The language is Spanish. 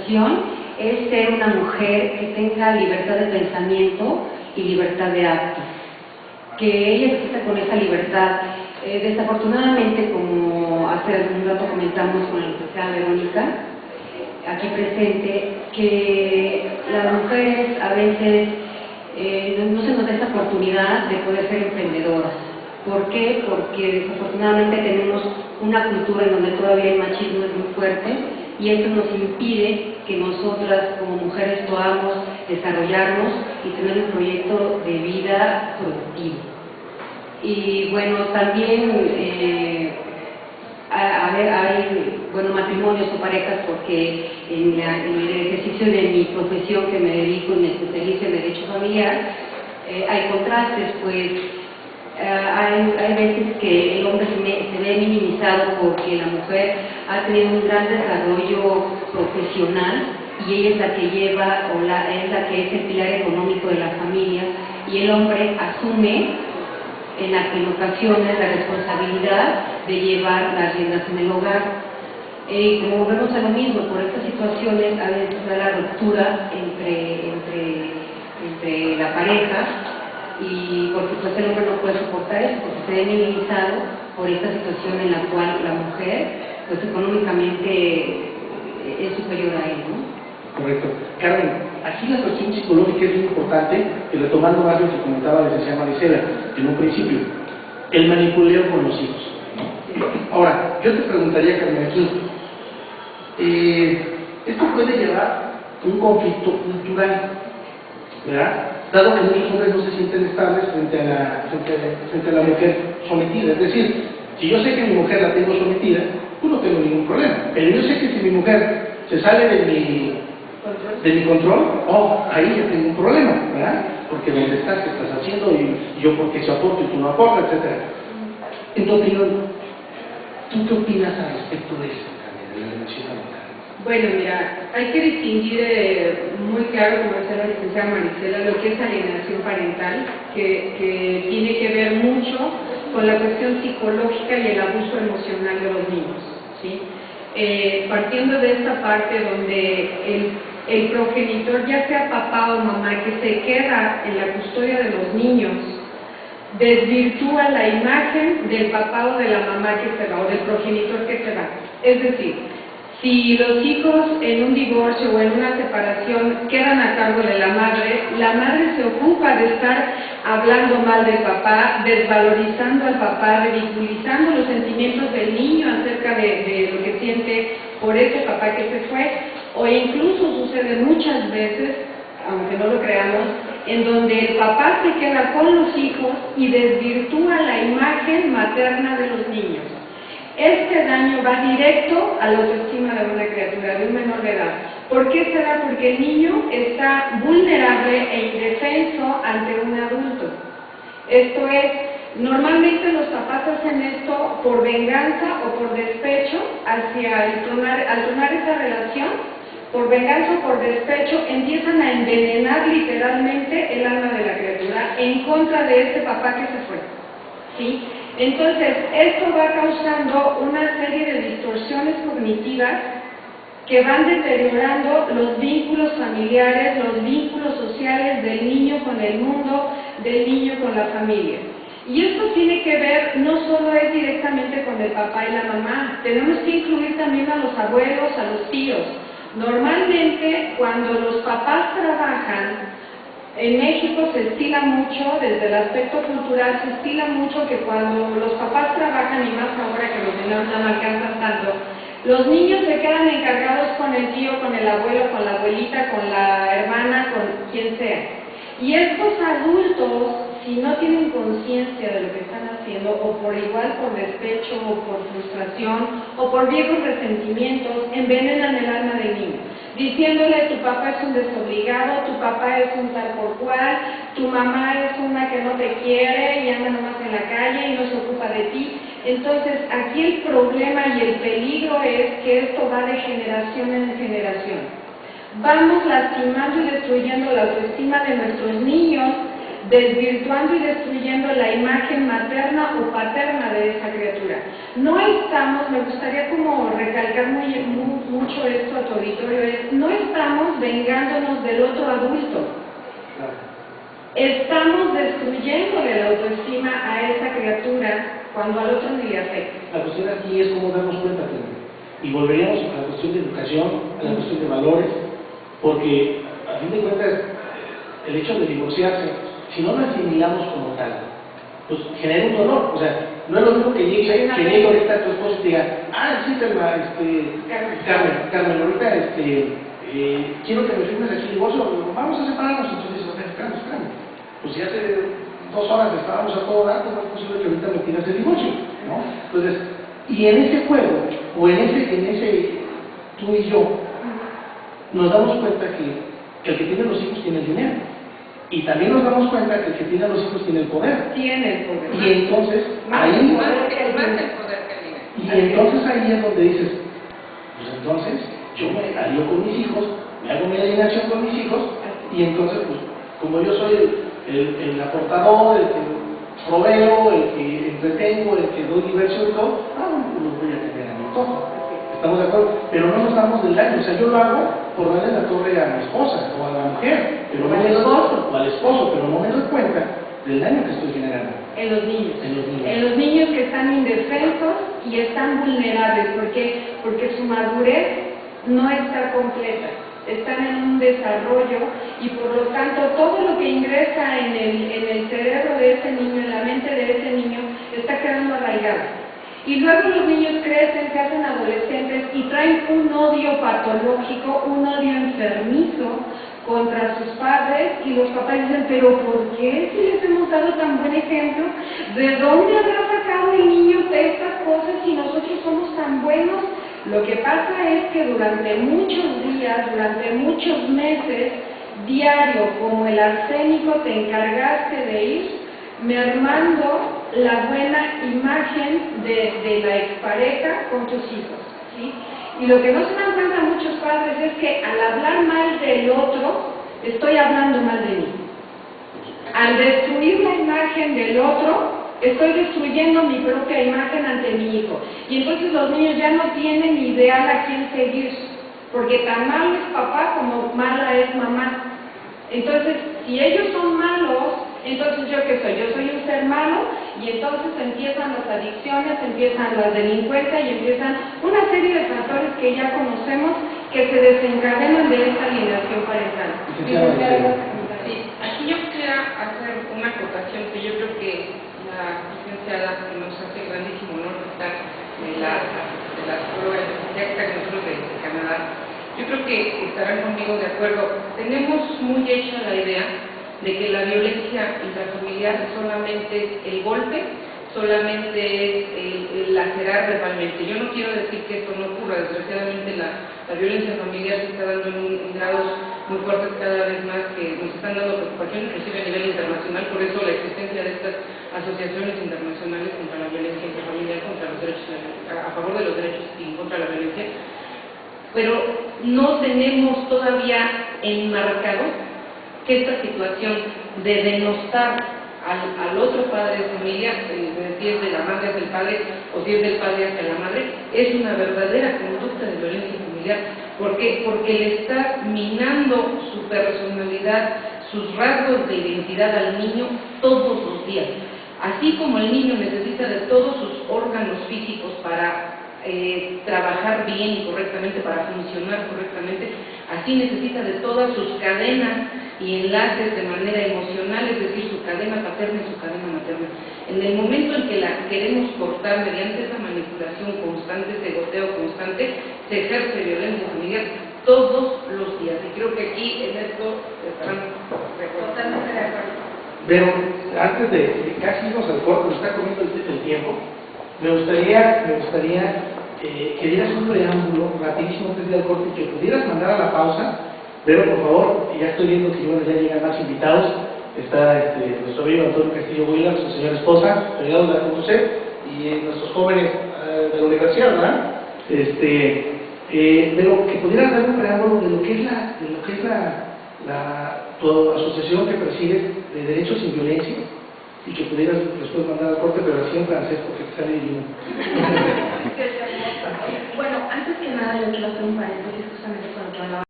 manifestación es ser una mujer que tenga libertad de pensamiento y libertad de actos, que ella se sienta con esa libertad. Desafortunadamente, como hace algún rato comentamos con la licenciada Verónica, aquí presente, que las mujeres a veces no se nos da esa oportunidad de poder ser emprendedoras. ¿Por qué? Porque desafortunadamente tenemos una cultura en donde todavía el machismo es muy fuerte y eso nos impide que nosotras como mujeres podamos desarrollarnos y tener un proyecto de vida productivo. Y bueno, también hay matrimonios o parejas, porque en el ejercicio de mi profesión que me dedico y me especializo en derecho familiar, hay contrastes, pues hay veces que el hombre se ve minimizado porque la mujer ha tenido un gran desarrollo profesional y ella es la que lleva es la que es el pilar económico de la familia, y el hombre asume en ocasiones la responsabilidad de llevar las riendas en el hogar. Como volvemos a lo mismo, por estas situaciones a veces da la ruptura entre la pareja, y porque pues el hombre no puede soportar eso, porque se ve minimizado por esta situación en la cual la mujer pues económicamente es superior a él, ¿no? Correcto. Carmen, aquí la cuestión psicológica es muy importante, y retomando más lo que comentaba la licenciada Marisela en un principio, el manipuleo con los hijos. Ahora, yo te preguntaría, Carmen, aquí, esto puede llevar a un conflicto cultural, ¿verdad? Dado que muchos hombres no se sienten estables frente a la mujer sometida. Es decir, si yo sé que mi mujer la tengo sometida, pues no tengo ningún problema. Pero yo sé que si mi mujer se sale de mi control, ahí ya tengo un problema, ¿verdad? Porque ¿dónde estás? ¿Qué estás haciendo? Y yo porque se aporto y tú no aportas, etc. En tu opinión, ¿tú qué opinas al respecto de esto, de la dimensión familiar? Bueno, mira, hay que distinguir muy claro, como decía la licenciada Marisela, lo que es alienación parental, que tiene que ver mucho con la cuestión psicológica y el abuso emocional de los niños, ¿sí? Partiendo de esta parte donde el progenitor, ya sea papá o mamá, que se queda en la custodia de los niños, desvirtúa la imagen del papá o de la mamá que se va, o del progenitor que se va. Es decir, si los hijos en un divorcio o en una separación quedan a cargo de la madre se ocupa de estar hablando mal del papá, desvalorizando al papá, ridiculizando los sentimientos del niño acerca de lo que siente por ese papá que se fue, o incluso sucede muchas veces, aunque no lo creamos, en donde el papá se queda con los hijos y desvirtúa la imagen materna de los niños. Este daño va directo a la autoestima de una criatura, de un menor de edad. ¿Por qué se da? Porque el niño está vulnerable e indefenso ante un adulto. Esto es, normalmente los papás hacen esto por venganza o por despecho al tronar esa relación, por venganza o por despecho, empiezan a envenenar literalmente el alma de la criatura en contra de ese papá que se fue, ¿sí? Entonces, esto va causando una serie de distorsiones cognitivas que van deteriorando los vínculos familiares, los vínculos sociales del niño con el mundo, del niño con la familia. Y esto tiene que ver, no solo es directamente con el papá y la mamá, tenemos que incluir también a los abuelos, a los tíos. Normalmente, cuando los papás trabajan, en México se estila mucho, desde el aspecto cultural, se estila mucho que cuando los papás trabajan, y más ahora que los niños no alcanzan tanto, los niños se quedan encargados con el tío, con el abuelo, con la abuelita, con la hermana, con quien sea. Y estos adultos, si no tienen conciencia de lo que están haciendo, o por igual por despecho, o por frustración, o por viejos resentimientos, envenenan el alma del niño, diciéndole: tu papá es un desobligado, tu papá es un tal por cual, tu mamá es una que no te quiere y anda nomás en la calle y no se ocupa de ti. Entonces, aquí el problema y el peligro es que esto va de generación en generación. Vamos lastimando y destruyendo la autoestima de nuestros niños, desvirtuando y destruyendo la imagen materna o paterna de esa criatura. No estamos, me gustaría como recalcar mucho esto a tu auditorio, no vengándonos del otro adulto. Claro. Estamos destruyéndole la autoestima a esa criatura cuando al otro ni le afecta. La cuestión aquí es cómo darnos cuenta, y volveríamos a la cuestión de educación, a la cuestión de valores, porque a fin de cuentas el hecho de divorciarse, si no lo asimilamos como tal, pues genera un dolor. O sea, no es lo mismo que llegue ahorita tu esposo y te diga, sí, Carmen, ahorita quiero que me firmes aquí el divorcio, vamos a separarnos. Entonces dices, espérame, pues si hace 2 horas estábamos a todo dar, pues no es posible que ahorita me pidas el divorcio, ¿no? Entonces, y en ese juego, o en ese tú y yo, nos damos cuenta que el que tiene los hijos tiene el dinero. Y también nos damos cuenta que el que tiene los hijos tiene el poder. Tiene el poder. Y entonces, más ahí... el poder que el poder que el dinero. Y entonces ahí es donde dices, pues entonces, yo me alío con mis hijos, me hago mi alienación con mis hijos, y entonces, pues, como yo soy el aportador, el que proveo, el que entretengo, el que doy diversión y todo, pues los voy a tener a mi todo. ¿Estamos de acuerdo? Pero no nos damos del daño. O sea, yo lo hago por darle la torre a mi esposa o a la mujer, pero no me doy, o al esposo, pero no me doy cuenta del daño que estoy generando. En los niños. En los niños que están indefensos y están vulnerables. ¿Por qué? Porque su madurez no está completa. Están en un desarrollo y por lo tanto todo lo que ingresa en el cerebro de ese niño, en la mente de ese niño, está quedando arraigado. Y luego los niños crecen, se hacen adolescentes y traen un odio patológico, un odio enfermizo contra sus padres, y los papás dicen, pero ¿por qué si les hemos dado tan buen ejemplo? ¿De dónde habrá sacado el niño de estas cosas si nosotros somos tan buenos? Lo que pasa es que durante muchos días, durante muchos meses, diario, como el arsénico, te encargaste de ir mermando la buena imagen de la expareja con tus hijos, ¿sí? Y lo que no se dan cuenta muchos padres es que al hablar mal del otro, estoy hablando mal de mí. Al destruir la imagen del otro, estoy destruyendo mi propia imagen ante mi hijo. Y entonces los niños ya no tienen ideal a quién seguir, porque tan malo es papá como mala es mamá. Entonces, si ellos son malos, entonces ¿yo qué soy? Yo soy un ser malo, y entonces empiezan las adicciones, empiezan la delincuencia y empiezan una serie de factores que ya conocemos que se desencadenan de esta alienación parental. Sí, aquí yo quisiera hacer una acotación que yo creo que la licenciada, que nos hace grandísimo honor de estar de la psicóloga ya que está con nosotros de Canadá, yo creo que estarán conmigo de acuerdo. Tenemos muy hecha la idea de que la violencia intrafamiliar solamente es el golpe, solamente es el lacerar verbalmente. Yo no quiero decir que esto no ocurra, desgraciadamente la violencia familiar se está dando en grados muy fuertes cada vez más, que nos están dando preocupación inclusive a nivel internacional. Por eso la existencia de estas asociaciones internacionales contra la violencia intrafamiliar, contra los derechos, a favor de los derechos y contra la violencia. Pero no tenemos todavía enmarcado que esta situación de denostar al otro padre de familia, si es de la madre hacia el padre o si es del padre hacia la madre, es una verdadera conducta de violencia familiar. ¿Por qué? Porque le está minando su personalidad, sus rasgos de identidad al niño todos los días. Así como el niño necesita de todos sus órganos físicos para trabajar bien y correctamente, para funcionar correctamente, así necesita de todas sus cadenas y enlaces de manera emocional, es decir, su cadena paterna y su cadena materna. En el momento en que la queremos cortar mediante esa manipulación constante, ese goteo constante, se ejerce violencia familiar todos los días. Y creo que aquí en esto estarán totalmente de acuerdo. Pero antes de casi irnos al corte, nos está comiendo el tiempo, me gustaría que dieras un preámbulo rapidísimo antes de ir al corte y que pudieras mandar a la pausa. Pero por favor, ya estoy viendo que ya llegan más invitados. Está nuestro amigo Antonio Castillo Huila, su señora esposa, pegados de la CONUCET, y nuestros jóvenes de la universidad, ¿verdad? Pero que pudieras dar un preámbulo de lo que es tu asociación que presides de Derechos sin Violencia, y que pudieras después mandar al corte, pero así en francés, porque te sale divino. Bueno, antes que nada yo quiero hacer un paréntesis justamente con lo que hablaba